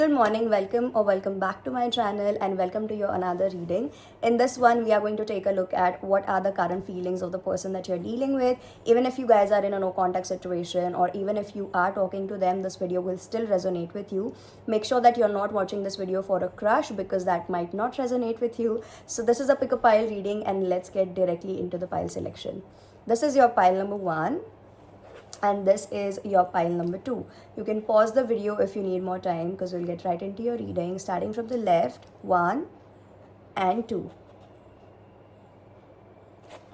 Good morning, welcome or welcome back to my channel and welcome to your another reading. In this one, we are going to take a look at what are the current feelings of the person that you're dealing with. Even if you guys are in a no contact situation or even if you are talking to them, this video will still resonate with you. Make sure that you're not watching this video for a crush because that might not resonate with you. So this is a pick a pile reading and let's get directly into the pile selection. This is your pile number 1 and this is your pile number 2. You can pause the video if you need more time because we'll get right into your reading starting from the left. 1 and 2.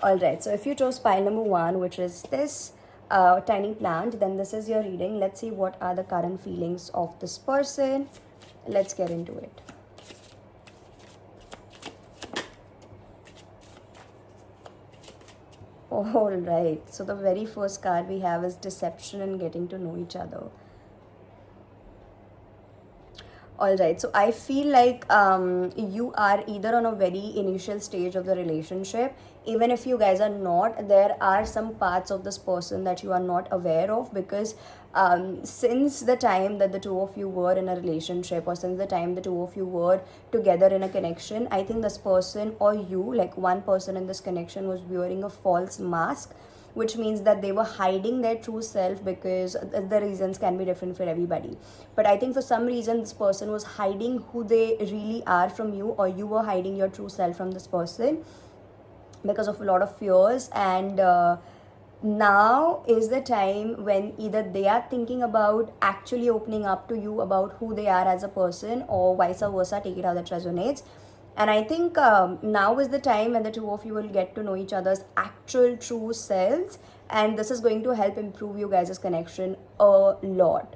Alright, so if you chose pile number 1, which is this tiny plant, then this is your reading. Let's see what are the current feelings of this person. Let's get into it. All right, so the very first card we have is deception and getting to know each other. All right, so I feel like you are either on a very initial stage of the relationship. Even if you guys are not, there are some parts of this person that you are not aware of because since the time that the two of you were in a relationship or since the time the two of you were together in a connection, I think this person or you, like one person in this connection, was wearing a false mask, which means that they were hiding their true self because the reasons can be different for everybody. But I think for some reason this person was hiding who they really are from you, or you were hiding your true self from this person because of a lot of fears. And now is the time when either they are thinking about actually opening up to you about who they are as a person, or vice versa. Take it how that resonates. And I think now is the time when the two of you will get to know each other's actual true selves, and this is going to help improve you guys' connection a lot.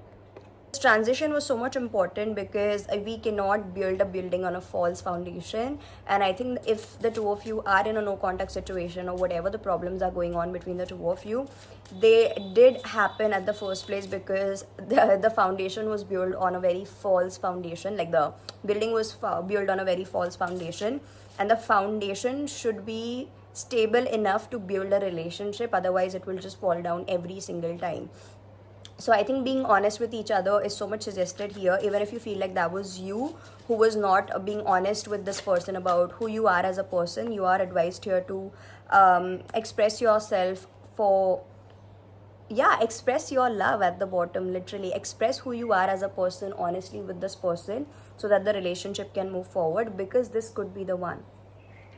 This transition was so much important because we cannot build a building on a false foundation. And I think if the two of you are in a no contact situation or whatever the problems are going on between the two of you, they did happen at the first place because the foundation was built on a very false foundation. Like the building was built on a very false foundation, and the foundation should be stable enough to build a relationship, otherwise it will just fall down every single time. So I think being honest with each other is so much suggested here. Even if you feel like that was you who was not being honest with this person about who you are as a person, you are advised here to express yourself for, express your love at the bottom. Literally express who you are as a person honestly with this person so that the relationship can move forward, because this could be the one.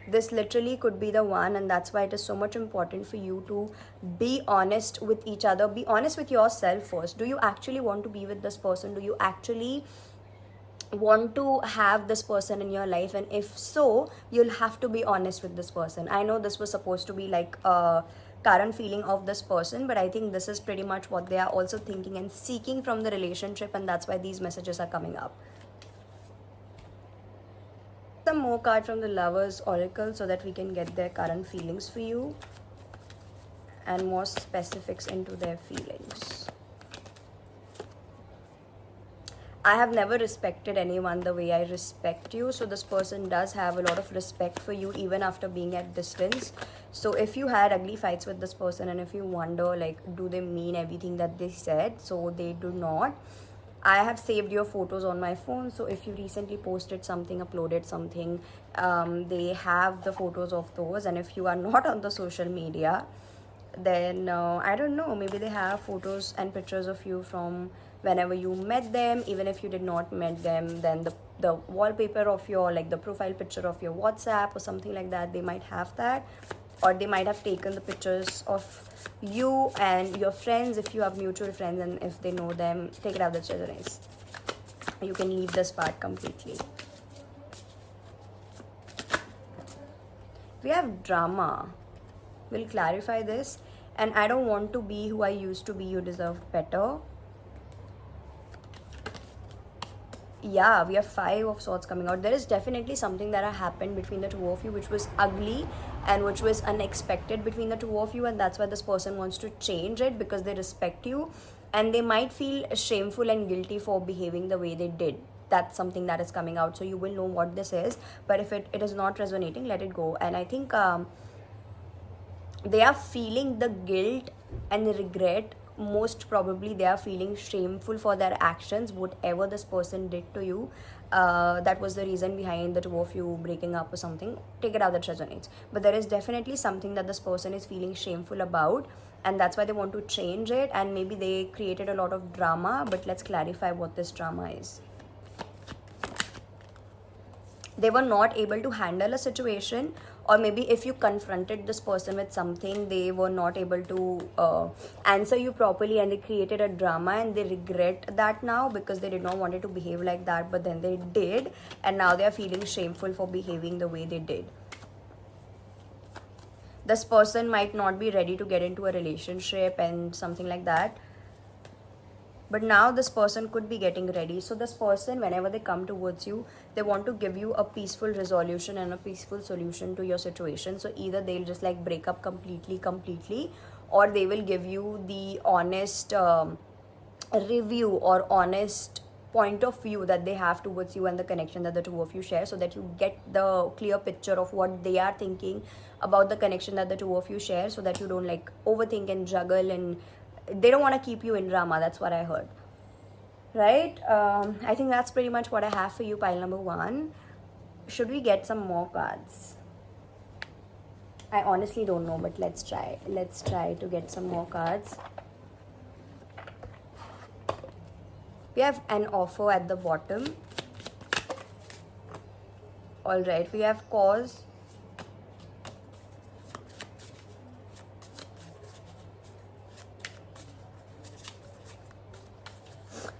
This literally could be the one, and that's why it is so much important for you to be honest with each other. Be honest with yourself first. Do you actually want to be with this person? Do you actually want to have this person in your life? And if so, you'll have to be honest with this person. I know this was supposed to be like a current feeling of this person, but I think this is pretty much what they are also thinking and seeking from the relationship, and that's why these messages are coming up. Some more card from the Lovers Oracle so that we can get their current feelings for you and more specifics into their feelings. I have never respected anyone the way I respect you. So this person does have a lot of respect for you even after being at distance. So if you had ugly fights with this person and if you wonder like, do they mean everything that they said? So they do not. I have saved your photos on my phone, so if you recently posted something, uploaded something, they have the photos of those. And if you are not on the social media, then I don't know, maybe they have photos and pictures of you from whenever you met them. Even if you did not met them, then the wallpaper of your, like the profile picture of your WhatsApp or something like that, they might have that. Or they might have taken the pictures of you and your friends if you have mutual friends, and if they know them. Take it out, that's really nice. You can leave this part completely. We have drama. We'll clarify this. And I don't want to be who I used to be. You deserve better. Yeah, we have 5 of Swords coming out. There is definitely something that happened between the two of you which was ugly and which was unexpected between the two of you, and that's why this person wants to change it because they respect you and they might feel shameful and guilty for behaving the way they did. That's something that is coming out, so you will know what this is. But if it is not resonating, let it go. And I think they are feeling the guilt and regret most probably they are feeling shameful for their actions, whatever this person did to you. That was the reason behind the two of you breaking up or something. Take it how that resonates. But there is definitely something that this person is feeling shameful about, and that's why they want to change it, and maybe they created a lot of drama. But let's clarify what this drama is. They were not able to handle a situation, or maybe if you confronted this person with something, they were not able to answer you properly, and they created a drama, and they regret that now because they did not want it to behave like that, but then they did, and now they are feeling shameful for behaving the way they did. This person might not be ready to get into a relationship and something like that, but now this person could be getting ready. So this person, whenever they come towards you, they want to give you a peaceful resolution and a peaceful solution to your situation. So either they'll just like break up completely, or they will give you the honest review or honest point of view that they have towards you and the connection that the two of you share, so that you get the clear picture of what they are thinking about the connection that the two of you share, so that you don't like overthink and juggle, and they don't want to keep you in drama. That's what I heard, right? I think that's pretty much what I have for you, pile number 1. Should we get some more cards? I honestly don't know, but let's try to get some more cards. We have an offer at the bottom. All right, we have cause.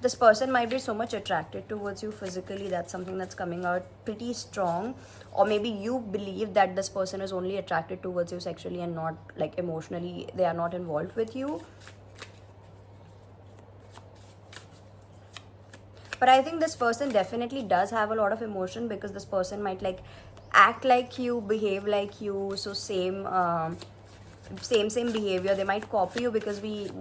This person might be so much attracted towards you physically. That's something that's coming out pretty strong. Or maybe you believe that this person is only attracted towards you sexually and not like emotionally. They are not involved with you. But I think this person definitely does have a lot of emotion, because this person might like act like you, behave like you. So same behavior. They might copy you, because we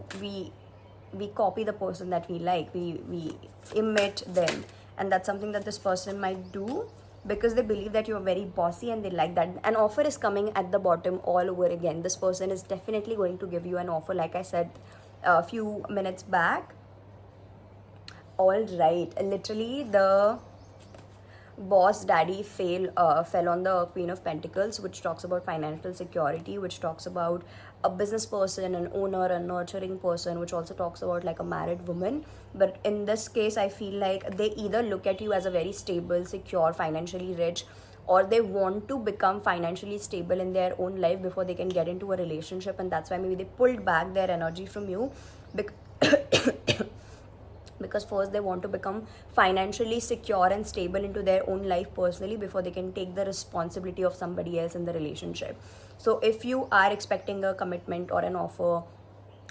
copy the person that we like. We imitate them, and that's something that this person might do, because they believe that you're very bossy and they like that. An offer is coming at the bottom all over again. This person is definitely going to give you an offer, like I said a few minutes back. All right, literally the boss daddy fell on the Queen of Pentacles, which talks about financial security, which talks about a business person, an owner, a nurturing person, which also talks about like a married woman. But in this case, I feel like they either look at you as a very stable, secure, financially rich, or they want to become financially stable in their own life before they can get into a relationship, and that's why maybe they pulled back their energy from you. Because first they want to become financially secure and stable into their own life personally before they can take the responsibility of somebody else in the relationship. So if you are expecting a commitment or an offer,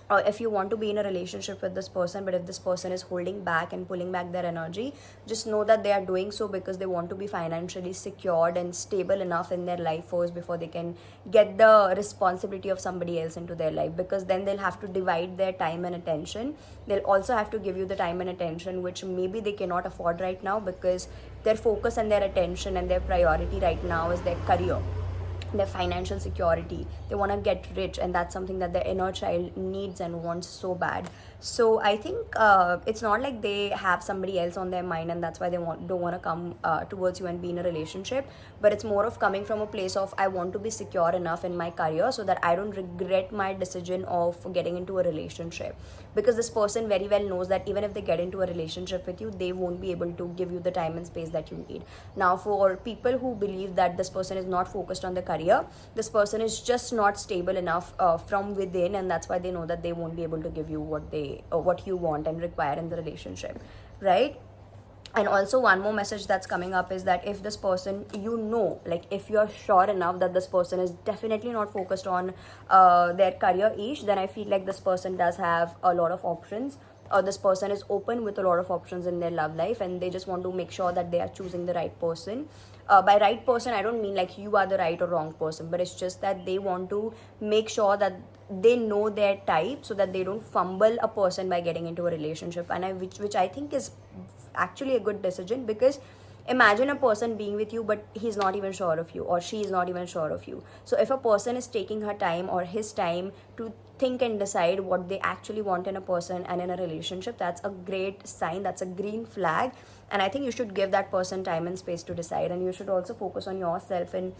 or if you want to be in a relationship with this person, but if this person is holding back and pulling back their energy, just know that they are doing so because they want to be financially secured and stable enough in their life first before they can get the responsibility of somebody else into their life, because then they'll have to divide their time and attention. They'll also have to give you the time and attention which maybe they cannot afford right now, because their focus and their attention and their priority right now is their career, their financial security. They want to get rich, and that's something that the inner child needs and wants so bad. So I think it's not like they have somebody else on their mind and that's why they don't want to come towards you and be in a relationship, but it's more of coming from a place of I want to be secure enough in my career so that I don't regret my decision of getting into a relationship, because this person very well knows that even if they get into a relationship with you, they won't be able to give you the time and space that you need. Now for people who believe that this person is not focused on the career, this person is just not stable enough from within, and that's why they know that they won't be able to give you what you want and require in the relationship, right? And also one more message that's coming up is that if this person, like if you're sure enough that this person is definitely not focused on their career ish, then I feel like this person does have a lot of options, or this person is open with a lot of options in their love life, and they just want to make sure that they are choosing the right person. By right person, I don't mean like you are the right or wrong person, but it's just that they want to make sure that they know their type so that they don't fumble a person by getting into a relationship, and which I think is actually a good decision, because Imagine a person being with you, but he's not even sure of you, or she is not even sure of you. So if a person is taking her time or his time to think and decide what they actually want in a person and in a relationship, that's a great sign, that's a green flag. And I think you should give that person time and space to decide, and you should also focus on yourself and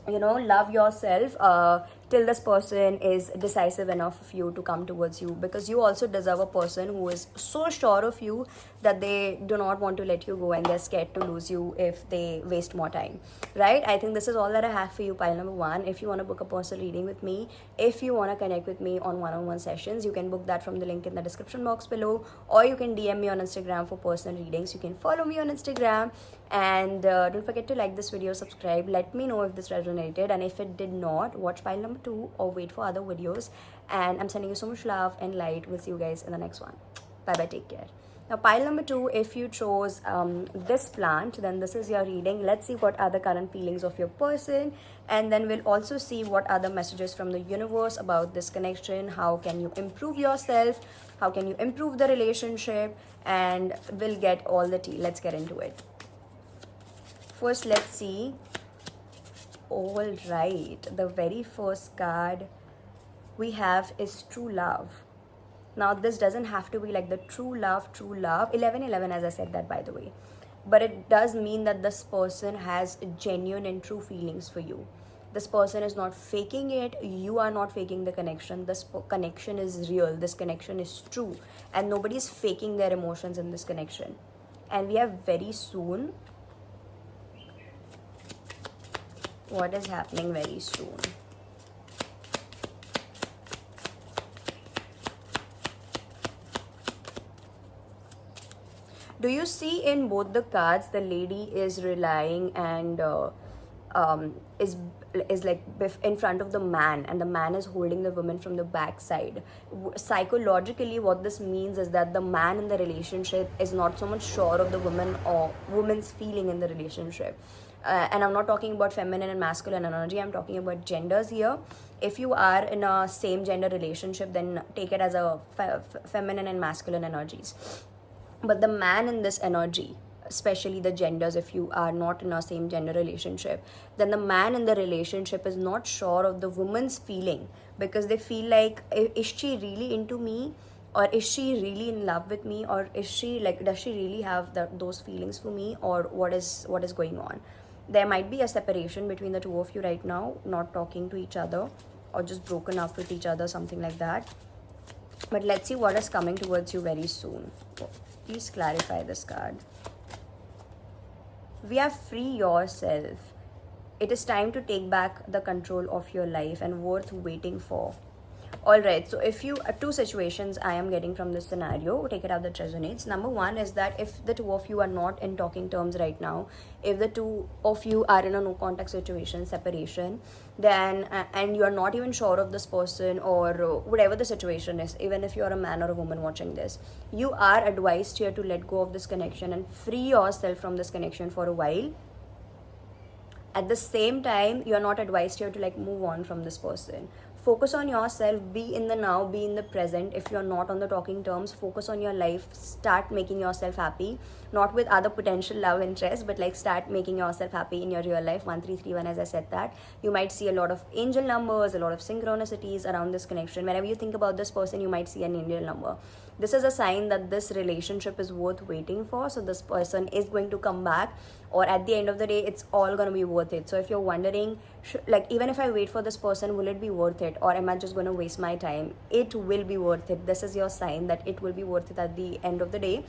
love yourself till this person is decisive enough of you to come towards you, because you also deserve a person who is so sure of you that they do not want to let you go and they're scared to lose you if they waste more time, right? I think this is all that I have for you, pile number one. If you want to book a personal reading with me, if you want to connect with me on one-on-one sessions, you can book that from the link in the description box below, or you can DM me on Instagram for personal readings. You can follow me on Instagram, and don't forget to like this video, subscribe, let me know if this resonated, and if it did not, watch pile number two or wait for other videos. And I'm sending you so much love and light. We'll see you guys in the next one. Bye bye, take care. Now pile number two, if you chose this plant, then this is your reading. Let's see what are the current feelings of your person, and then we'll also see what are the messages from the universe about this connection. How can you improve yourself, how can you improve the relationship, and we'll get all the tea. Let's get into it. First, let's see. All right, the very first card we have is true love. Now this doesn't have to be like the true love 1111, as I said that, by the way, but it does mean that this person has genuine and true feelings for you. This person is not faking it, you are not faking the connection. This connection is real, this connection is true, and nobody's faking their emotions in this connection. And we have very soon. What is happening very soon? Do you see in both the cards the lady is relying and is like in front of the man, and the man is holding the woman from the back side. Psychologically, what this means is that the man in the relationship is not so much sure of the woman or woman's feeling in the relationship. And I'm not talking about feminine and masculine energy, I'm talking about genders here. If you are in a same gender relationship, then take it as a feminine and masculine energies. But the man in this energy, especially the genders, if you are not in a same gender relationship, then the man in the relationship is not sure of the woman's feeling, because they feel like, is she really into me, or is she really in love with me, or is she like, does she really have those feelings for me, or what is going on? There might be a separation between the two of you right now, not talking to each other, or just broken up with each other, something like that. But let's see what is coming towards you very soon. Please clarify this card. We have free yourself. It is time to take back the control of your life and worth waiting for. Alright, so if you two situations I am getting from this scenario, take it out that resonates. Number one is that if the two of you are not in talking terms right now, if the two of you are in a no contact situation, separation, then and you are not even sure of this person, or whatever the situation is, even if you are a man or a woman watching this, you are advised here to let go of this connection and free yourself from this connection for a while. At the same time, you are not advised here to like move on from this person. Focus on yourself, be in the now, be in the present. If you're not on the talking terms, focus on your life, start making yourself happy, not with other potential love interests, but like start making yourself happy in your real life. 1331, as I said that, you might see a lot of angel numbers, a lot of synchronicities around this connection. Whenever you think about this person, you might see an angel number. This is a sign that this relationship is worth waiting for. So this person is going to come back, or at the end of the day, it's all going to be worth it. So if you're wondering, like, even if I wait for this person, will it be worth it, or am I just going to waste my time? It will be worth it. This is your sign that it will be worth it at the end of the day.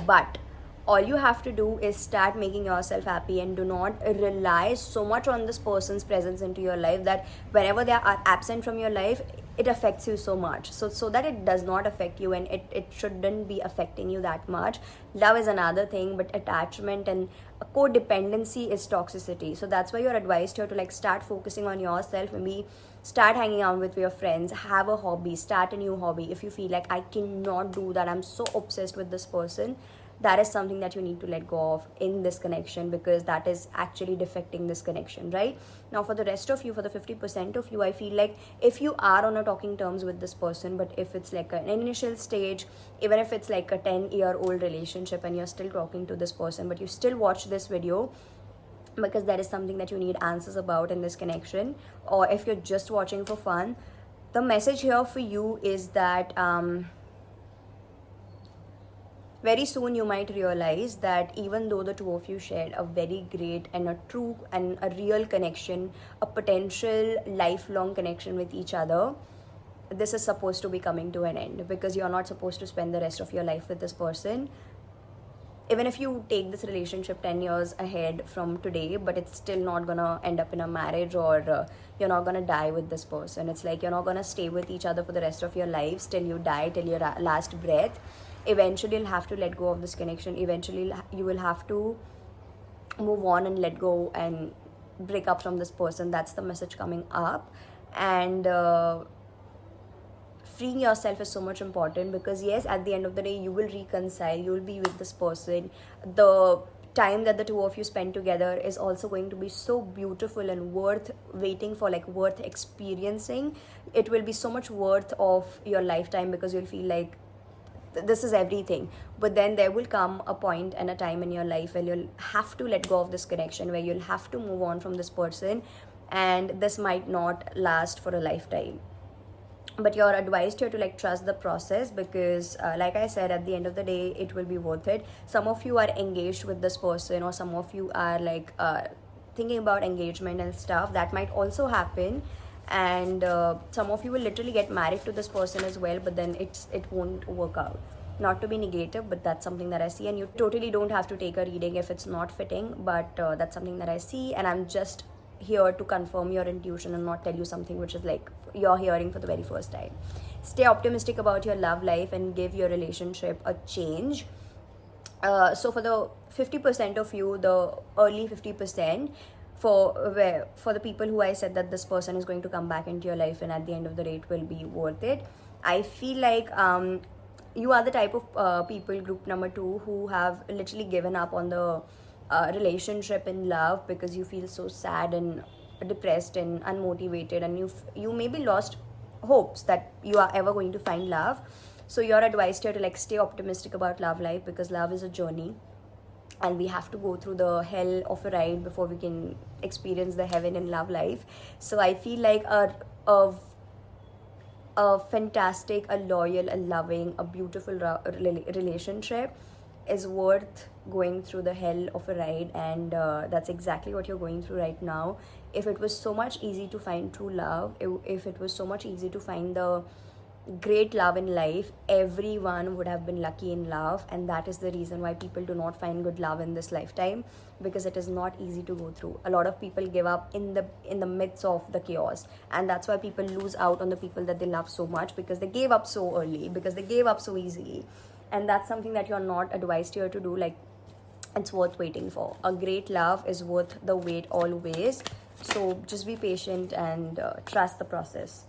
But all you have to do is start making yourself happy, and do not rely so much on this person's presence into your life that whenever they are absent from your life, it affects you so much. So that it does not affect you, and it shouldn't be affecting you that much. Love is another thing, but attachment and codependency is toxicity. So that's why you're advised here to like start focusing on yourself. Maybe start hanging out with your friends, have a hobby, start a new hobby. If you feel like, I cannot do that, I'm so obsessed with this person, that is something that you need to let go of in this connection, because that is actually defecting this connection, right? Now for the rest of you, for the 50% of you, I feel like if you are on a talking terms with this person, but if it's like an initial stage, even if it's like a 10-year-old relationship and you're still talking to this person, but you still watch this video because there is something that you need answers about in this connection, or if you're just watching for fun, the message here for you is that very soon you might realize that even though the two of you shared a very great and a true and a real connection, a potential lifelong connection with each other, this is supposed to be coming to an end, because you're not supposed to spend the rest of your life with this person. Even if you take this relationship 10 years ahead from today, but it's still not gonna end up in a marriage, or you're not gonna die with this person. It's like you're not gonna stay with each other for the rest of your lives till you die, till your last breath. Eventually you'll have to let go of this connection. Eventually you will have to move on and let go and break up from this person. That's the message coming up. And freeing yourself is so much important, because yes, at the end of the day you will reconcile, you will be with this person. The time that the two of you spend together is also going to be so beautiful and worth waiting for, like worth experiencing. It will be so much worth of your lifetime, because you'll feel like this is everything. But then there will come a point and a time in your life where you'll have to let go of this connection, where you'll have to move on from this person, and this might not last for a lifetime. But you're advised here to like trust the process, because like I said, at the end of the day it will be worth it. Some of you are engaged with this person, or some of you are like thinking about engagement and stuff. That might also happen. And some of you will literally get married to this person as well, but then it won't work out. Not to be negative, but that's something that I see. And you totally don't have to take a reading if it's not fitting, but that's something that I see. And I'm just here to confirm your intuition and not tell you something which is like you're hearing for the very first time. Stay optimistic about your love life and give your relationship a change. So for the 50% of you, the early 50%, for the people who I said that this person is going to come back into your life and at the end of the day it will be worth it, I feel like you are the type of people, group number 2, who have literally given up on the relationship and love, because you feel so sad and depressed and unmotivated, and you maybe lost hopes that you are ever going to find love. So you're advised here to like stay optimistic about love life, because love is a journey and we have to go through the hell of a ride before we can experience the heaven in love life. So I feel like a fantastic, a loyal, a loving, a beautiful relationship is worth going through the hell of a ride. And that's exactly what you're going through right now. If it was so much easy to find true love, if it was so much easy to find the great love in life, everyone would have been lucky in love. And that is the reason why people do not find good love in this lifetime, because it is not easy to go through. A lot of people give up in the midst of the chaos, and that's why people lose out on the people that they love so much, because they gave up so early, because they gave up so easily. And that's something that you're not advised here to do. Like, it's worth waiting for. A great love is worth the wait always. So just be patient and trust the process.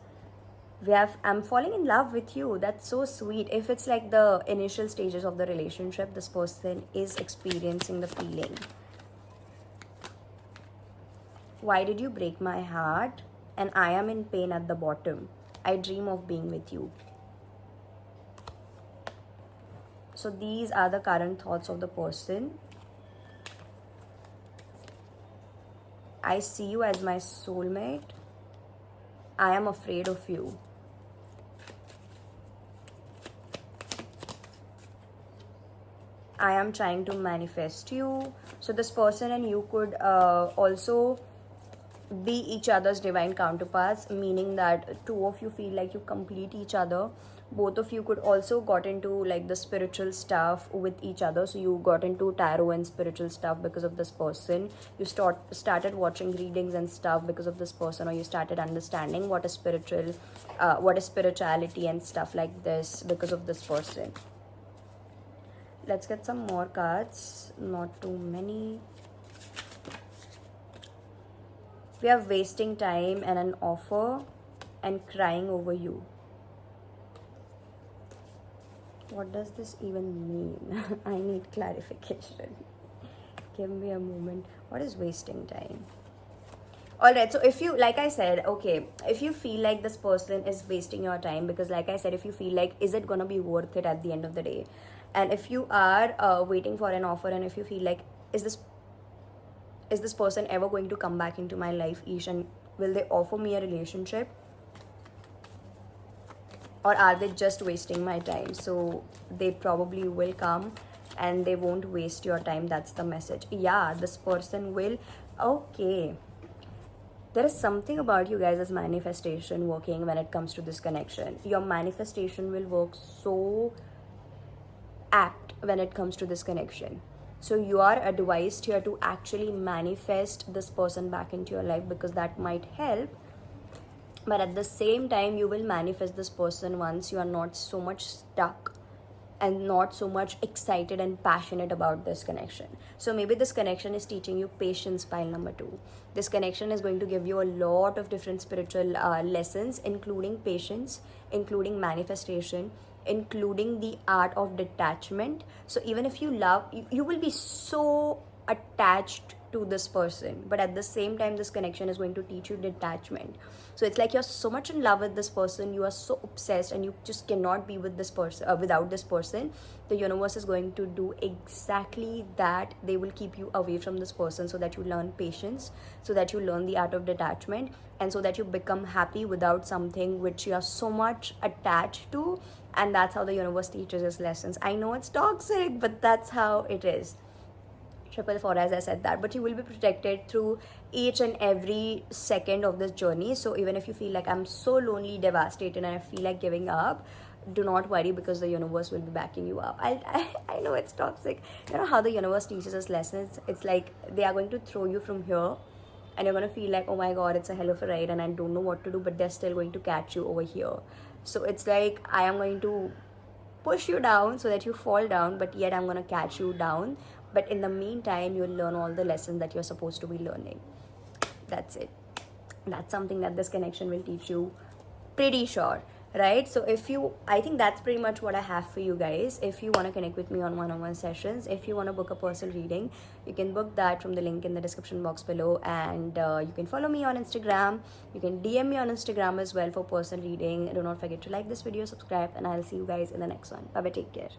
I'm falling in love with you. That's so sweet. If it's like the initial stages of the relationship, this person is experiencing the feeling. Why did you break my heart? And I am in pain at the bottom. I dream of being with you. So these are the current thoughts of the person. I see you as my soulmate. I am afraid of you. I am trying to manifest you. So this person and you could also be each other's divine counterparts, meaning that two of you feel like you complete each other. Both of you could also got into like the spiritual stuff with each other. So you got into tarot and spiritual stuff because of this person. You started watching readings and stuff because of this person, or you started understanding what is spirituality and stuff like this because of this person. Let's get some more cards. Not too many. We are wasting time and an offer and crying over you. What does this even mean? I need clarification. Give me a moment. What is wasting time? All right, so if you, like I said, okay, if you feel like this person is wasting your time, because like I said, if you feel like, is it gonna be worth it at the end of the day? And if you are waiting for an offer, and if you feel like, is this person ever going to come back into my life, Ish, and will they offer me a relationship, or are they just wasting my time? So they probably will come and they won't waste your time. That's the message. Yeah, this person will. Okay, there is something about you guys as manifestation working when it comes to this connection. Your manifestation will work so apt when it comes to this connection. So you are advised here to actually manifest this person back into your life, because that might help. But at the same time, you will manifest this person once you are not so much stuck and not so much excited and passionate about this connection. So maybe this connection is teaching you patience, pile number 2. This connection is going to give you a lot of different spiritual lessons, including patience, including manifestation, including the art of detachment. So even if you love, you will be so attached to this person, but at the same time, this connection is going to teach you detachment. So it's like you're so much in love with this person, you are so obsessed, and you just cannot be with this person without this person. The universe is going to do exactly that. They will keep you away from this person so that you learn patience, so that you learn the art of detachment, and so that you become happy without something which you are so much attached to. And that's how the universe teaches us lessons. I know it's toxic, but that's how it is. 444, as I said that, but you will be protected through each and every second of this journey. So even if you feel like, I'm so lonely, devastated, and I feel like giving up, do not worry, because the universe will be backing you up. I know it's toxic. You know how the universe teaches us lessons? It's like they are going to throw you from here, and you're going to feel like, oh my god, it's a hell of a ride and I don't know what to do, but they're still going to catch you over here. So it's like, I am going to push you down so that you fall down, but yet I'm going to catch you down. But in the meantime, you'll learn all the lessons that you're supposed to be learning. That's it. That's something that this connection will teach you, pretty sure, right? So I think that's pretty much what I have for you guys. If you want to connect with me on one-on-one sessions, if you want to book a personal reading, you can book that from the link in the description box below. And you can follow me on Instagram. You can DM me on Instagram as well for personal reading. Do not forget to like this video, subscribe, and I'll see you guys in the next one. Bye bye, take care.